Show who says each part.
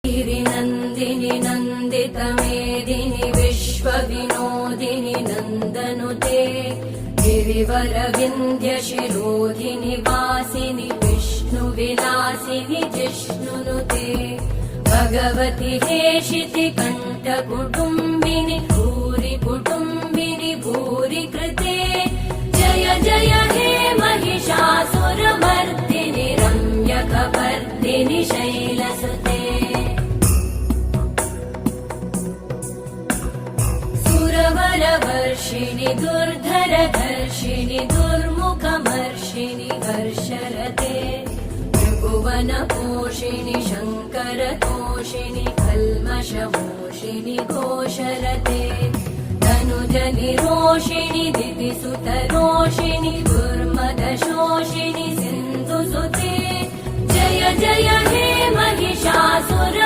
Speaker 1: गिरिनन्दिनि नन्दितमेदिनि विश्वविनोदिनि नन्दनुते गिरिवरविन्ध्यशिरोधिनि वासिनि विष्णुविलासिनि जिष्णुनुते भगवति हेशिति कण्ठकुटुम्बिनि भूरि कुटुम्बिनि भूरि कृते जय जय हे महिषासुरमर्दिनि रम्यकपर्दिनि शैलसुते सुरवरवर्षिणि दुर्धरधर्षिणि दुर्मुखमर्षिणि हर्षरते त्रिभुवनपोषिणि शङ्करतोषिणि कल्मषमोषिणि घोषरते तनुजनिरोषिणि दितिसुतरोषिणि दुर्मदशोषिणि सिन्धुसुते जय जय हे महिषासुर